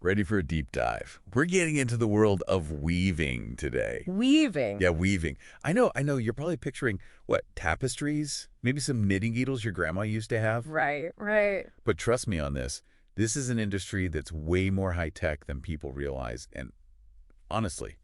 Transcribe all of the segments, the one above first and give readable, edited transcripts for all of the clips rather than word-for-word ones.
Ready for a deep dive? We're getting into the world of weaving today. Weaving. Yeah, weaving. I know. You're probably picturing, what, tapestries? Maybe some knitting needles your grandma used to have? Right, right. But trust me on this. This is an industry that's way more high-tech than people realize. And honestly,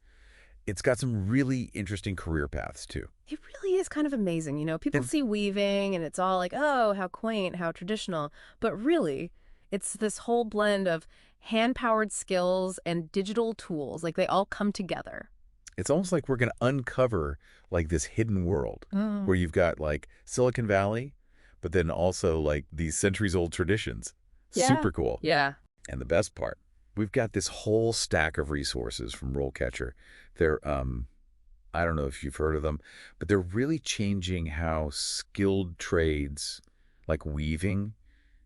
it's got some really interesting career paths, too. It really is kind of amazing. People And see weaving and it's all like, oh, how quaint, how traditional. But really, it's this whole blend of hand-powered skills and digital tools. Like they all come together. it's almost like we're going to uncover, like, this hidden world Mm. where you've got, like, Silicon Valley, but then also, like, these centuries-old traditions. Yeah. Super cool. Yeah. And the best part, we've got this whole stack of resources from RoleCatcher. They're, I don't know if you've heard of them, but they're really changing how skilled trades like weaving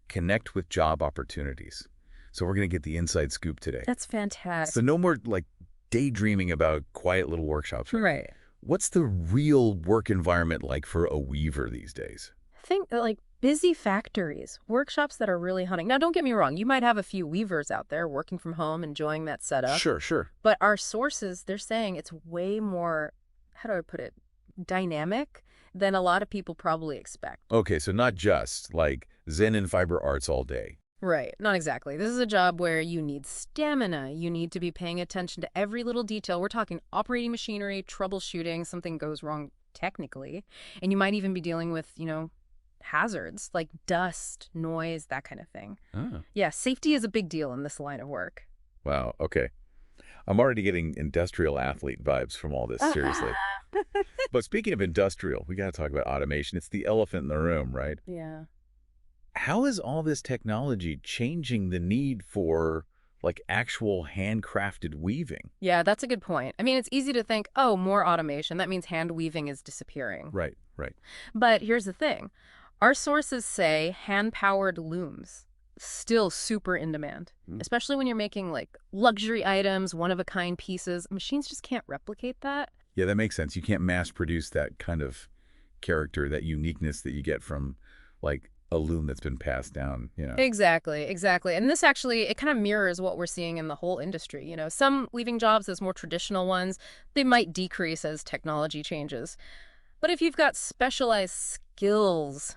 connect with job opportunities. So we're going to get the inside scoop today. That's So fantastic. no more like daydreaming about quiet little workshops. Right. What's the real work environment like for a weaver these days? Think like busy factories, workshops that are really hunting. Now, don't get me wrong. You might have a few weavers out there working from home, enjoying that setup. Sure, sure. But our sources, they're saying it's way more, how do I put it, dynamic than a lot of people probably expect. Okay, so not just like Zen and fiber arts all day. Right. Not exactly. This is a job where you need stamina. You need to be paying attention to every little detail. We're talking operating machinery, troubleshooting, something goes wrong technically. And you might even be dealing with, hazards like dust, noise, that kind of thing. Oh. Yeah, safety is a big deal in this line of work. Wow, okay. I'm already getting industrial athlete vibes from all this, seriously. But speaking of industrial, we got to talk about automation. It's the elephant in the room, right? Yeah. How is all this technology changing the need for like actual handcrafted weaving? Yeah, that's a good point. I mean, it's easy to think, oh, more automation. That means hand weaving is disappearing. Right, right. But here's the thing. Our sources say hand-powered looms still super in demand, especially when you're making like luxury items, one-of-a-kind pieces. Machines just can't replicate that. Yeah, that makes sense. You can't mass produce that kind of character, that uniqueness that you get from like a loom that's been passed down. Exactly, exactly. And this actually, it kind of mirrors what we're seeing in the whole industry. Some weaving jobs, those more traditional ones, they might decrease as technology changes. But if you've got specialized skills,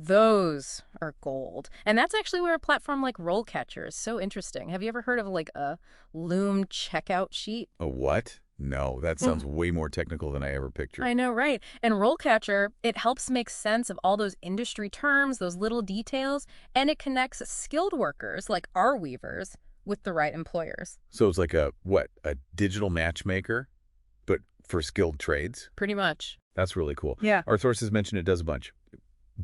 those are gold. And that's actually where a platform like RoleCatcher is so interesting. Have you ever heard of like a loom checkout sheet? A what? No, that sounds way more technical than I ever pictured. I know, right? And RoleCatcher, it helps make sense of all those industry terms, those little details, and it connects skilled workers like our weavers with the right employers. So it's like a digital matchmaker, but for skilled trades? Pretty much. That's really cool. Yeah. Our sources mentioned it does a bunch.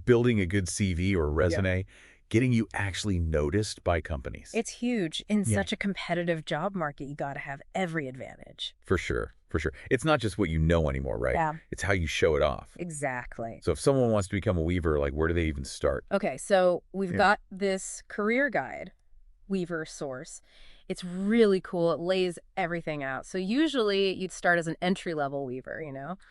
Building a good CV or resume, getting you actually noticed by companies. It's huge. In Yeah. such a competitive job market, you got to have every advantage. For sure, for sure. It's not just what you know anymore, right? Yeah. It's how you show it off. Exactly. So if someone wants to become a weaver, like, where do they even start? Okay, so we've Yeah. got this career guide, Weaver source. It's really cool. It lays everything out. So usually you'd start as an entry-level weaver,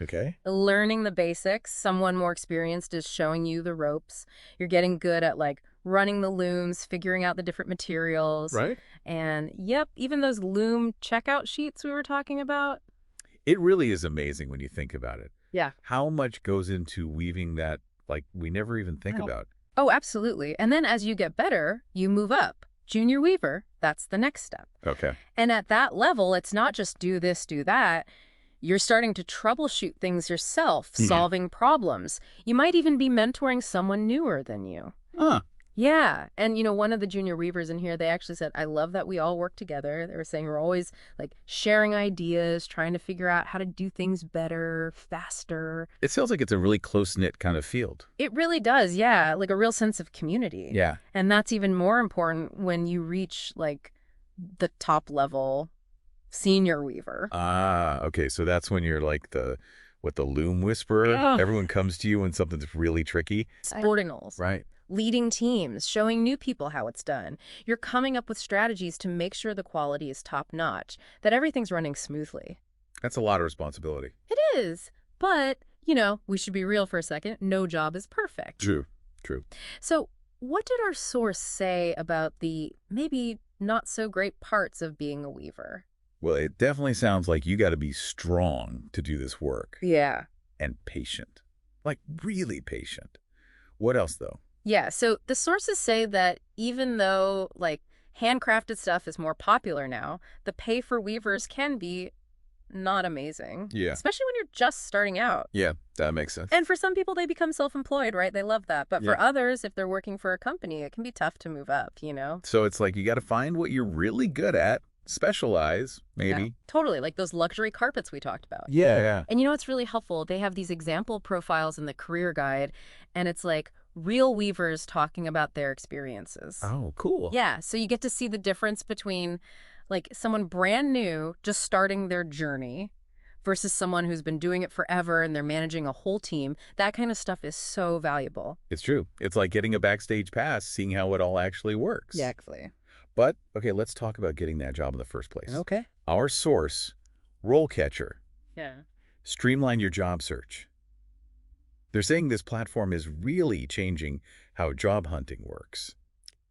Okay. learning the basics. Someone more experienced is showing you the ropes. You're getting good at like running the looms, figuring out the different materials. Right. And yep, even those loom checkout sheets we were talking about. It really is amazing when you think about it. Yeah. How much goes into weaving that, like, we never even think about. Oh, absolutely. And then as you get better, you move up. Junior weaver, that's the next step. Okay. And at that level, it's not just do this, do that. You're starting to troubleshoot things yourself, solving problems. You might even be mentoring someone newer than you. Huh. Yeah. And, one of the junior weavers in here, they actually said, I love that we all work together. They were saying we're always like sharing ideas, trying to figure out how to do things better, faster. It sounds like it's a really close-knit kind of field. It really does. Yeah. Like a real sense of community. Yeah. And that's even more important when you reach like the top level senior weaver. Ah, okay. So that's when you're like the loom whisperer. Ugh. Everyone comes to you when something's really tricky. Subordinals. Right. Leading teams, showing new people how it's done. You're coming up with strategies to make sure the quality is top notch, that everything's running smoothly. That's a lot of responsibility. It is. But, we should be real for a second. No job is perfect. True. True. So what did our source say about the maybe not so great parts of being a weaver. Well, it definitely sounds like you got to be strong to do this work Yeah. and patient. Like really patient. What else though? Yeah, so the sources say that even though, like, handcrafted stuff is more popular now, the pay for weavers can be not amazing, Yeah. especially when you're just starting out. Yeah, that makes sense. And for some people, they become self-employed, right? They love that. But Yeah. for others, if they're working for a company, it can be tough to move up, you know? So it's like you got to find what you're really good at, specialize, Yeah, maybe. totally. Like those luxury carpets we talked about. Yeah, yeah. And you know what's really helpful? They have these example profiles in the career guide, and it's like real weavers talking about their experiences. Oh, cool. Yeah, so you get to see the difference between like someone brand new just starting their journey versus someone who's been doing it forever and they're managing a whole team. That kind of stuff is so valuable. It's true. It's like getting a backstage pass, seeing how it all actually works. Exactly. But, okay, let's talk about getting that job in the first place. Okay. Our source, RoleCatcher, Yeah. streamline your job search. They're saying this platform is really changing how job hunting works.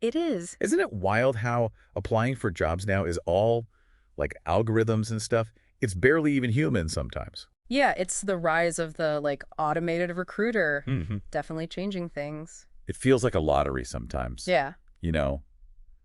It is. Isn't it wild how applying for jobs now is all like algorithms and stuff? It's barely even human sometimes. Yeah, it's the rise of the like automated recruiter. Mm-hmm. Definitely changing things. It feels like a lottery sometimes. Yeah. You know,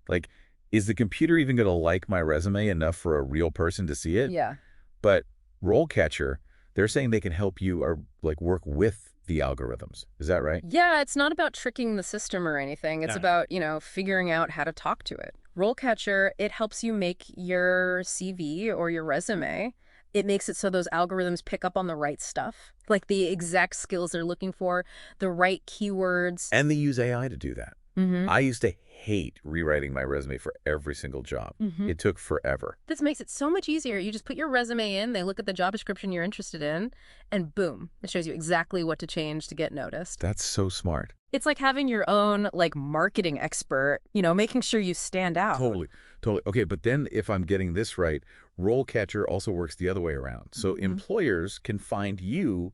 like, is the computer even going to like my resume enough for a real person to see it? Yeah. But RoleCatcher, they're saying they can help you or like work with the algorithms. Is that right? Yeah, it's not about tricking the system or anything. It's No. about, figuring out how to talk to it. RoleCatcher, it helps you make your CV or your resume. It makes it so those algorithms pick up on the right stuff, like the exact skills they're looking for, the right keywords. And they use AI to do that. Mm-hmm. I used to hate rewriting my resume for every single job. Mm-hmm. It took forever. This makes it so much easier. You just put your resume in, they look at the job description you're interested in, and boom, it shows you exactly what to change to get noticed. That's so smart. It's like having your own, like, marketing expert, making sure you stand out. Totally. Totally. Okay, but then if I'm getting this right, RoleCatcher also works the other way around. So employers can find you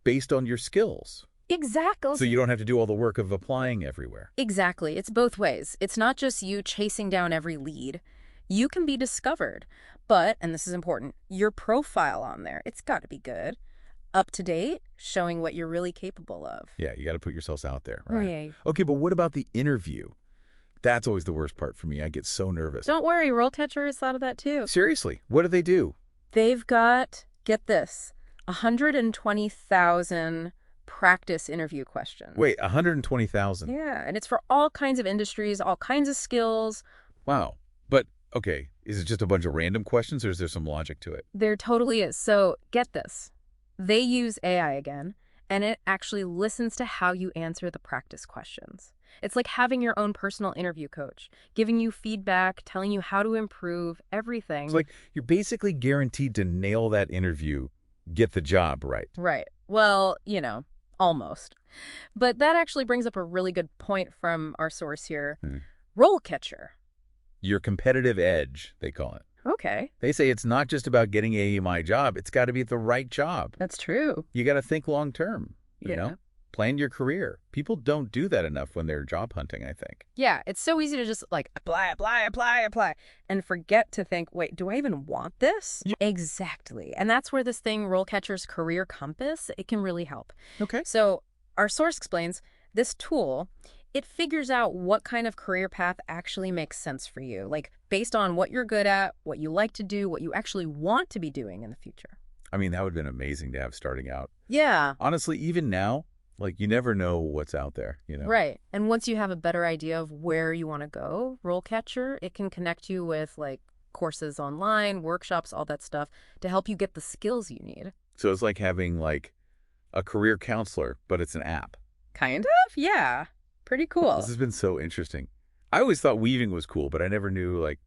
based on your skills. Exactly. So you don't have to do all the work of applying everywhere. Exactly. It's both ways. It's not just you chasing down every lead. You can be discovered. But, and this is important, your profile on there, it's got to be good. Up to date, showing what you're really capable of. Yeah, you got to put yourselves out there, right? Right. Okay, but what about the interview? That's always the worst part for me. I get so nervous. Don't worry, RoleCatcher has thought of that too. Seriously, what do they do? They've got, get this, 120,000 practice interview questions. Wait, 120,000. Yeah, and it's for all kinds of industries, all kinds of skills. Wow. But, okay, is it just a bunch of random questions or is there some logic to it? There totally is. So get this. They use AI again, and it actually listens to how you answer the practice questions. It's like having your own personal interview coach, giving you feedback, telling you how to improve, everything. It's like you're basically guaranteed to nail that interview, get the job right. Right. Well, almost. But that actually brings up a really good point from our source here. RoleCatcher. Your competitive edge, they call it. Okay. They say it's not just about getting a my job. It's got to be the right job. That's true. You got to think long term, you Yeah. know? Plan your career. People don't do that enough when they're job hunting, I think. Yeah, it's so easy to just like apply, and forget to think, wait, do I even want this? Yeah. Exactly. And that's where this thing, RoleCatcher's Career Compass, it can really help. Okay. So our source explains this tool, it figures out what kind of career path actually makes sense for you, like based on what you're good at, what you like to do, what you actually want to be doing in the future. I mean, that would have been amazing to have starting out. Yeah. Honestly, even now, like you never know what's out there, you know? Right. And once you have a better idea of where you want to go, RoleCatcher, it can connect you with like courses online, workshops, all that stuff to help you get the skills you need. So it's like having like a career counselor, but it's an app. Kind of? Yeah. Pretty cool. This has been so interesting. I always thought weaving was cool, but I never knew like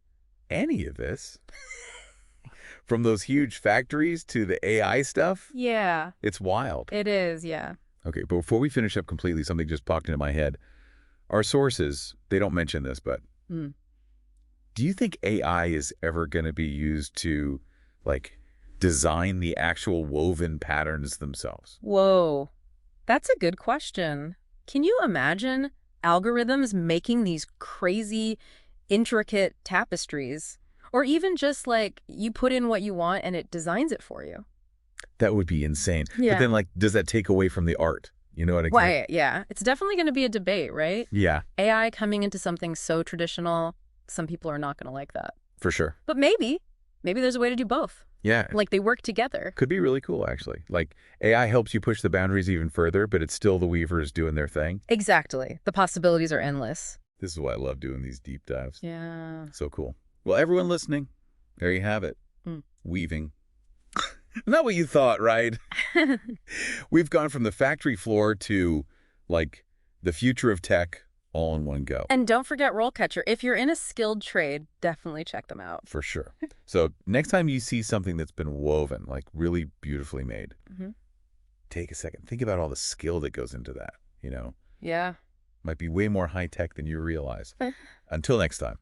any of this. From those huge factories to the AI stuff, Yeah, it's wild. it is. Yeah. Okay, but before we finish up completely, something just popped into my head. Our sources, they don't mention this, but Mm. do you think AI is ever going to be used to, like, design the actual woven patterns themselves? Whoa. That's a good question. Can you imagine algorithms making these crazy intricate tapestries, or even just like you put in what you want and it designs it for you. That would be insane. But Yeah. then, like, does that take away from the art? You know what I mean? Why? Yeah. It's definitely going to be a debate, right? Yeah, AI coming into something so traditional, some people are not going to like that. for sure. But maybe there's a way to do both. Yeah. Like they work together. Could be really cool, actually. Like, AI helps you push the boundaries even further, but it's still the weavers doing their thing. Exactly. The possibilities are endless. This is why I love doing these deep dives. Yeah. So cool. Well, everyone listening, there you have it. Mm. Weaving. Not what you thought, right? We've gone from the factory floor to, like, the future of tech all in one go. And don't forget RoleCatcher. If you're in a skilled trade, definitely check them out. For sure. So next time you see something that's been woven, like really beautifully made, take a second. Think about all the skill that goes into that, you know? Yeah. Might be way more high-tech than you realize. Until next time.